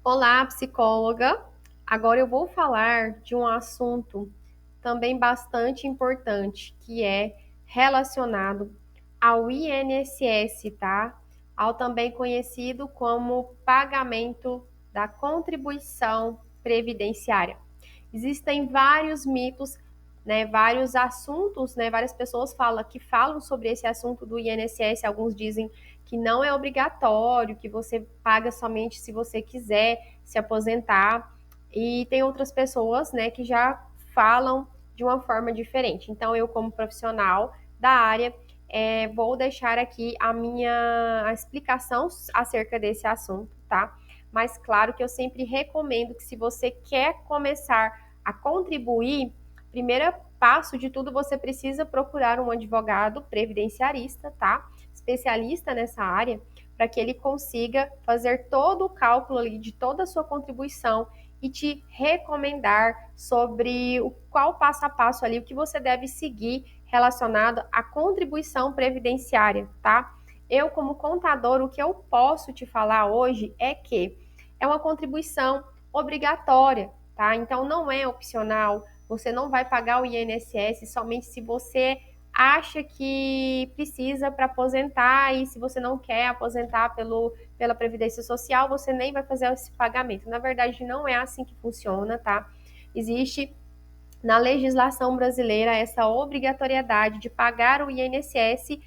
Olá, psicóloga. Agora eu vou falar de um assunto também bastante importante, que é relacionado ao INSS, tá? Ao também conhecido como pagamento da contribuição previdenciária. Existem vários mitos, né, vários assuntos, né, várias pessoas falam sobre esse assunto do INSS. Alguns dizem que não é obrigatório, que você paga somente se você quiser se aposentar. E tem outras pessoas, né, que já falam de uma forma diferente. Então, eu, como profissional da área, vou deixar aqui a explicação acerca desse assunto, tá? Mas claro que eu sempre recomendo que, se você quer começar a contribuir, primeiro passo de tudo, você precisa procurar um advogado previdenciarista, tá? Especialista nessa área, para que ele consiga fazer todo o cálculo ali de toda a sua contribuição e te recomendar sobre qual passo a passo ali, o que você deve seguir relacionado à contribuição previdenciária, tá? Eu, como contador, o que eu posso te falar hoje é que é uma contribuição obrigatória, tá? Então não é opcional. Você não vai pagar o INSS somente se você acha que precisa para aposentar, e se você não quer aposentar pela Previdência Social, você nem vai fazer esse pagamento. Na verdade, não é assim que funciona, tá? Existe na legislação brasileira essa obrigatoriedade de pagar o INSS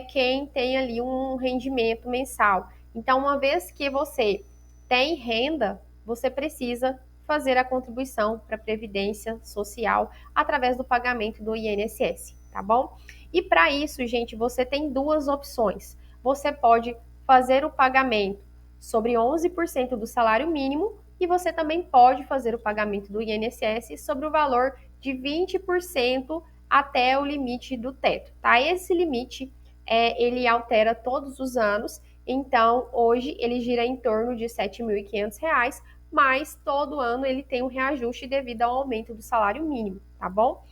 quem tem ali um rendimento mensal. Então, uma vez que você tem renda, você precisa fazer a contribuição para a Previdência Social através do pagamento do INSS, tá bom? E para isso, gente, você tem duas opções. Você pode fazer o pagamento sobre 11% do salário mínimo, e você também pode fazer o pagamento do INSS sobre o valor de 20% até o limite do teto, tá? Esse limite ele altera todos os anos. Então hoje ele gira em torno de R$ 7.500, mas todo ano ele tem um reajuste devido ao aumento do salário mínimo, tá bom?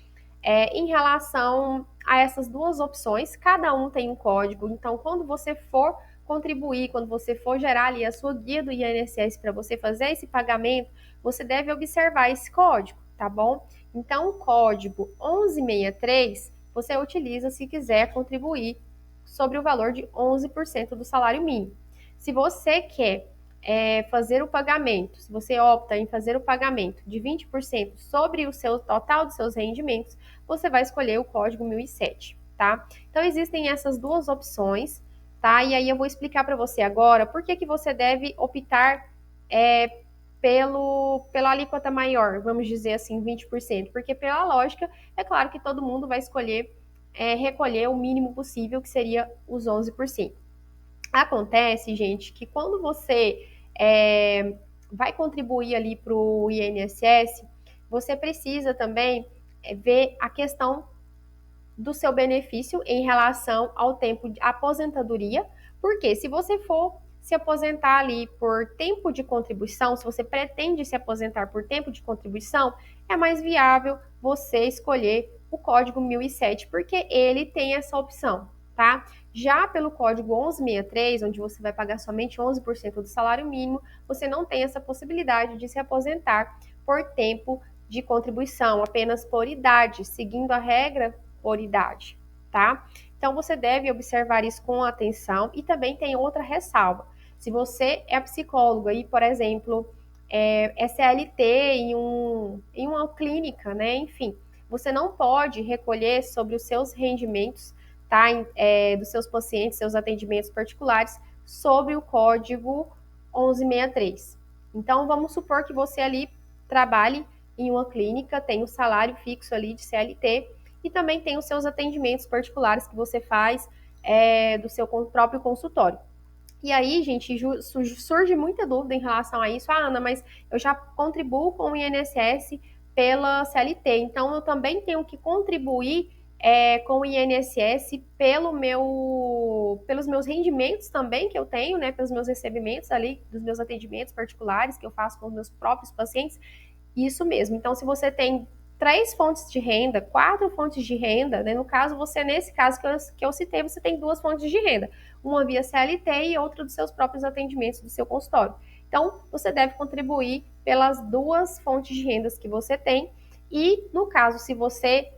Em relação a essas duas opções, cada um tem um código. Então, quando você for contribuir, quando você for gerar ali a sua guia do INSS para você fazer esse pagamento, você deve observar esse código, tá bom? Então, o código 1163 você utiliza se quiser contribuir sobre o valor de 11% do salário mínimo. Se você quer fazer o pagamento, se você opta em fazer o pagamento de 20% sobre o seu total dos seus rendimentos, você vai escolher o código 1007, tá? Então, existem essas duas opções, tá? E aí eu vou explicar para você agora por que você deve optar pela alíquota maior, vamos dizer assim, 20%, porque pela lógica, é claro que todo mundo vai escolher recolher o mínimo possível, que seria os 11%. Acontece, gente, que quando você vai contribuir ali para o INSS, você precisa também ver a questão do seu benefício em relação ao tempo de aposentadoria, porque se você for se aposentar ali por tempo de contribuição, se você pretende se aposentar por tempo de contribuição, é mais viável você escolher o código 1007, porque ele tem essa opção, tá? Já pelo código 1163, onde você vai pagar somente 11% do salário mínimo, você não tem essa possibilidade de se aposentar por tempo de contribuição, apenas por idade, seguindo a regra por idade, tá? Então você deve observar isso com atenção. E também tem outra ressalva. Se você é psicólogo e, por exemplo, é CLT em uma clínica, né? Enfim, você não pode recolher sobre os seus rendimentos, tá? Dos seus pacientes, seus atendimentos particulares, sobre o código 1163. Então, vamos supor que você ali trabalhe em uma clínica, tem o salário fixo ali de CLT, e também tem os seus atendimentos particulares que você faz do seu próprio consultório. E aí, gente, surge muita dúvida em relação a isso. Ah, Ana, mas eu já contribuo com o INSS pela CLT, então eu também tenho que contribuir com o INSS pelos meus rendimentos também que eu tenho, né, pelos meus recebimentos ali, dos meus atendimentos particulares que eu faço com os meus próprios pacientes. Isso mesmo. Então, se você tem 3 fontes de renda, 4 fontes de renda, né? No caso, você, nesse caso que eu citei, você tem 2 fontes de renda. Uma via CLT e outra dos seus próprios atendimentos do seu consultório. Então, você deve contribuir pelas duas fontes de rendas que você tem. E, no caso, se você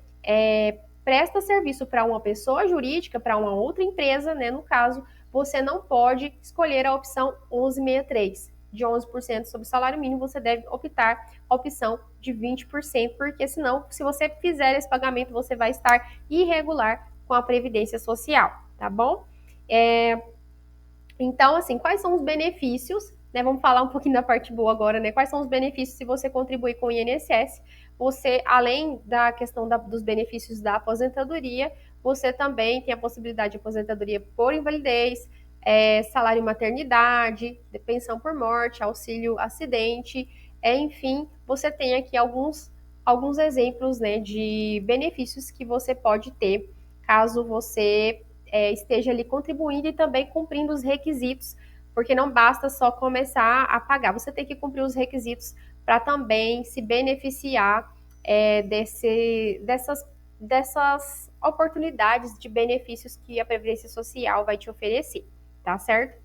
presta serviço para uma pessoa jurídica, para uma outra empresa, né, no caso, você não pode escolher a opção 1163, de 11% sobre o salário mínimo, você deve optar a opção de 20%, porque senão, se você fizer esse pagamento, você vai estar irregular com a Previdência Social, tá bom? Então, assim, quais são os benefícios, né? Vamos falar um pouquinho da parte boa agora, né? Quais são os benefícios se você contribuir com o INSS? Você, além da questão dos benefícios da aposentadoria, você também tem a possibilidade de aposentadoria por invalidez, salário maternidade, pensão por morte, auxílio acidente, enfim, você tem aqui alguns exemplos, né, de benefícios que você pode ter caso você esteja ali contribuindo e também cumprindo os requisitos, porque não basta só começar a pagar, você tem que cumprir os requisitos para também se beneficiar dessas oportunidades de benefícios que a Previdência Social vai te oferecer, tá certo?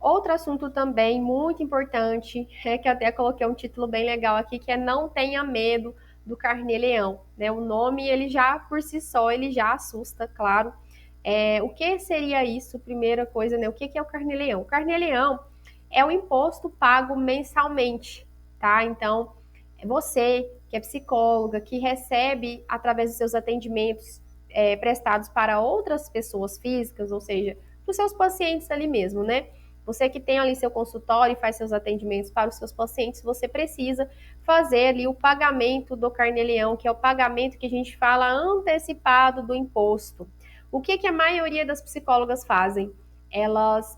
Outro assunto também muito importante, que eu até coloquei um título bem legal aqui, que é Não Tenha Medo do Carnê-Leão, né? O nome, ele já, por si só, ele já assusta, claro. O que seria isso? Primeira coisa, né? O que é o Carnê-Leão? O Carnê-Leão é o imposto pago mensalmente, tá? Então, você, que é psicóloga, que recebe, através dos seus atendimentos prestados para outras pessoas físicas, ou seja, para os seus pacientes ali mesmo, né? Você que tem ali seu consultório e faz seus atendimentos para os seus pacientes, você precisa fazer ali o pagamento do Carnê-Leão, que é o pagamento que a gente fala antecipado do imposto. O que a maioria das psicólogas fazem? Elas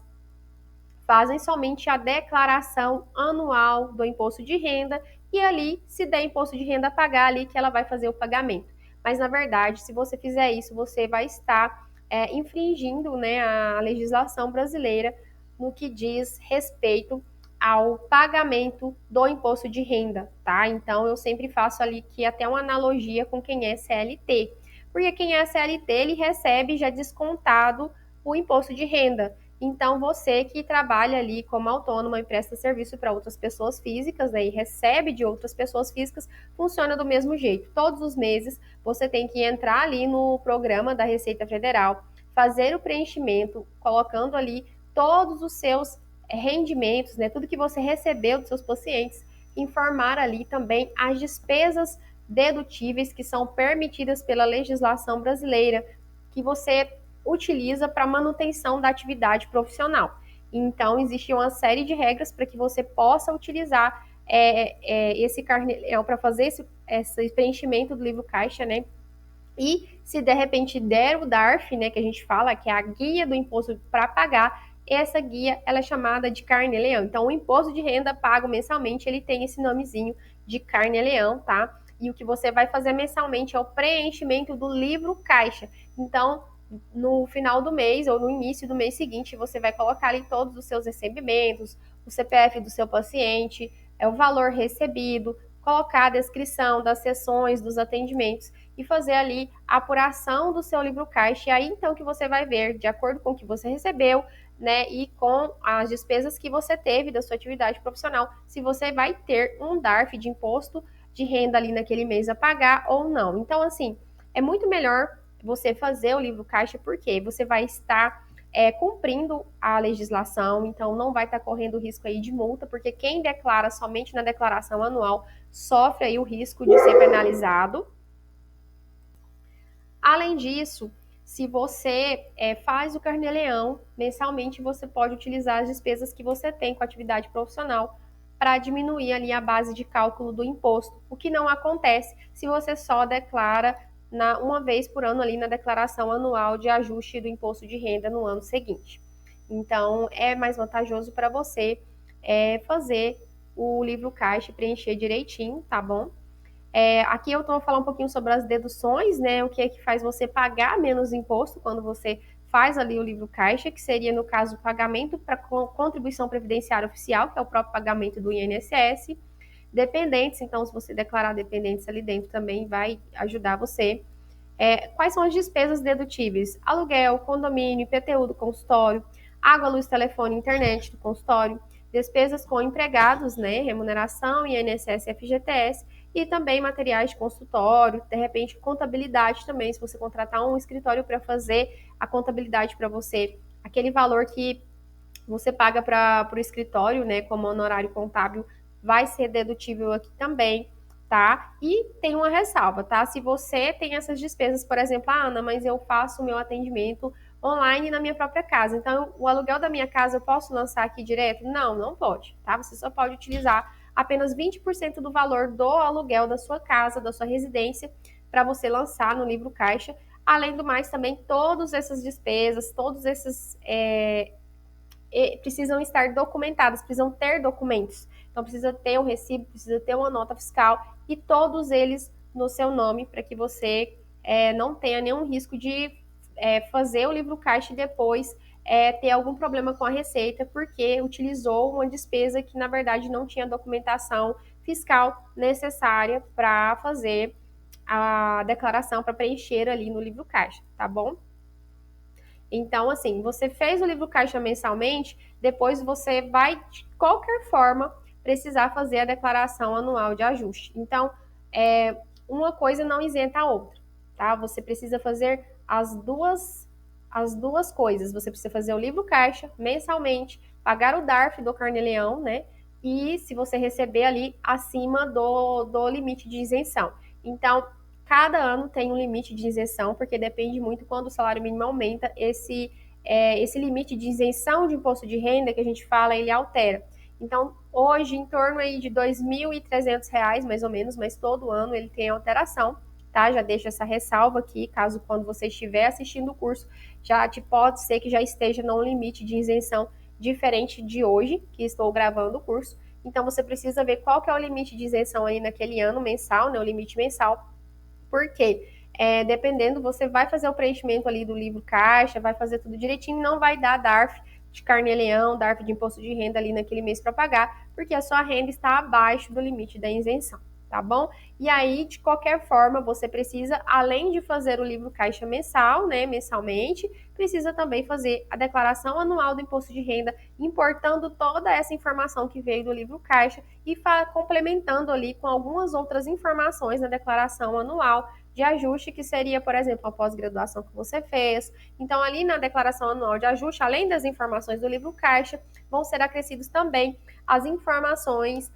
fazem somente a declaração anual do imposto de renda e ali, se der imposto de renda a pagar, ali que ela vai fazer o pagamento. Mas, na verdade, se você fizer isso, você vai estar infringindo, né, a legislação brasileira no que diz respeito ao pagamento do imposto de renda, tá? Então, eu sempre faço ali que até uma analogia com quem é CLT. Porque quem é CLT, ele recebe já descontado o imposto de renda. Então, você que trabalha ali como autônoma e presta serviço para outras pessoas físicas, né, e recebe de outras pessoas físicas, funciona do mesmo jeito. Todos os meses, você tem que entrar ali no programa da Receita Federal, fazer o preenchimento, colocando ali todos os seus rendimentos, né, tudo que você recebeu dos seus pacientes, informar ali também as despesas dedutíveis que são permitidas pela legislação brasileira, que você utiliza para manutenção da atividade profissional. Então, existe uma série de regras para que você possa utilizar esse carnê-leão para fazer esse preenchimento do livro caixa, né? E se de repente der o DARF, né, que a gente fala, que é a guia do imposto para pagar, essa guia ela é chamada de Carnê-Leão. Então, o imposto de renda pago mensalmente, ele tem esse nomezinho de Carnê-Leão, tá? E o que você vai fazer mensalmente é o preenchimento do livro caixa. Então, no final do mês ou no início do mês seguinte, você vai colocar ali todos os seus recebimentos, o CPF do seu paciente, o valor recebido, colocar a descrição das sessões, dos atendimentos e fazer ali a apuração do seu livro caixa. E aí então que você vai ver, de acordo com o que você recebeu, né, e com as despesas que você teve da sua atividade profissional, se você vai ter um DARF de imposto de renda ali naquele mês a pagar ou não. Então, assim, é muito melhor você fazer o livro caixa porque você vai estar cumprindo a legislação, então não vai estar correndo risco aí de multa, porque quem declara somente na declaração anual sofre aí o risco de ser penalizado. Além disso, se você faz o Carnê-Leão mensalmente, você pode utilizar as despesas que você tem com a atividade profissional para diminuir ali a base de cálculo do imposto, o que não acontece se você só declara uma vez por ano ali na declaração anual de ajuste do imposto de renda no ano seguinte. Então, é mais vantajoso para você fazer o livro caixa e preencher direitinho, tá bom? Aqui eu estou falando um pouquinho sobre as deduções, né? O que é que faz você pagar menos imposto quando você faz ali o livro caixa, que seria, no caso, o pagamento para contribuição previdenciária oficial, que é o próprio pagamento do INSS. Dependentes, então, se você declarar dependentes ali dentro, também vai ajudar você. Quais são as despesas dedutíveis? Aluguel, condomínio, IPTU do consultório, água, luz, telefone, internet do consultório, despesas com empregados, né, remuneração, INSS e FGTS, e também materiais de consultório, de repente contabilidade também, se você contratar um escritório para fazer a contabilidade para você, aquele valor que você paga para o escritório, né, como honorário contábil, vai ser dedutível aqui também, tá? E tem uma ressalva, tá? Se você tem essas despesas, por exemplo, ah, Ana, mas eu faço o meu atendimento online na minha própria casa, então o aluguel da minha casa eu posso lançar aqui direto? Não, não pode, tá? Você só pode utilizar apenas 20% do valor do aluguel da sua casa, da sua residência, para você lançar no livro caixa. Além do mais, também todas essas despesas, todos esses precisam estar documentadas, precisam ter documentos. Então, precisa ter um recibo, precisa ter uma nota fiscal e todos eles no seu nome para que você não tenha nenhum risco de fazer o livro caixa e depois ter algum problema com a receita porque utilizou uma despesa que, na verdade, não tinha documentação fiscal necessária para fazer a declaração, para preencher ali no livro caixa, tá bom? Então, assim, você fez o livro caixa mensalmente, depois você vai, de qualquer forma, precisar fazer a declaração anual de ajuste. Então, uma coisa não isenta a outra, tá? Você precisa fazer as duas coisas. Você precisa fazer o livro caixa mensalmente, pagar o DARF do Carnê-Leão, né? E se você receber ali acima do limite de isenção. Então, cada ano tem um limite de isenção, porque depende muito quando o salário mínimo aumenta, esse limite de isenção de imposto de renda que a gente fala, ele altera. Então, hoje, em torno aí de R$ 2.300, mais ou menos, mas todo ano ele tem alteração, tá? Já deixo essa ressalva aqui, caso quando você estiver assistindo o curso, pode ser que já esteja num limite de isenção diferente de hoje, que estou gravando o curso. Então, você precisa ver qual que é o limite de isenção aí naquele ano mensal, né? O limite mensal, porque dependendo, você vai fazer o preenchimento ali do livro caixa, vai fazer tudo direitinho, não vai dar DARF de Carnê-Leão, DARF de imposto de renda ali naquele mês para pagar, porque a sua renda está abaixo do limite da isenção, tá bom? E aí, de qualquer forma, você precisa, além de fazer o livro caixa mensal, né, mensalmente, precisa também fazer a declaração anual do imposto de renda, importando toda essa informação que veio do livro caixa e complementando ali com algumas outras informações na declaração anual de ajuste, que seria, por exemplo, a pós-graduação que você fez. Então, ali na declaração anual de ajuste, além das informações do livro caixa, vão ser acrescidos também as informações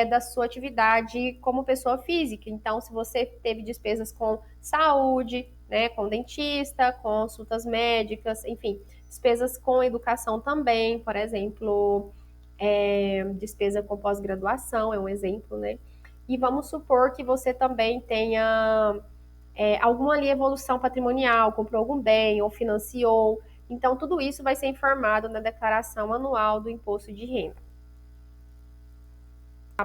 da sua atividade como pessoa física. Então, se você teve despesas com saúde, né, com dentista, consultas médicas, enfim, despesas com educação também, por exemplo, despesa com pós-graduação, é um exemplo, né? E vamos supor que você também tenha alguma ali evolução patrimonial, comprou algum bem ou financiou. Então, tudo isso vai ser informado na declaração anual do imposto de renda.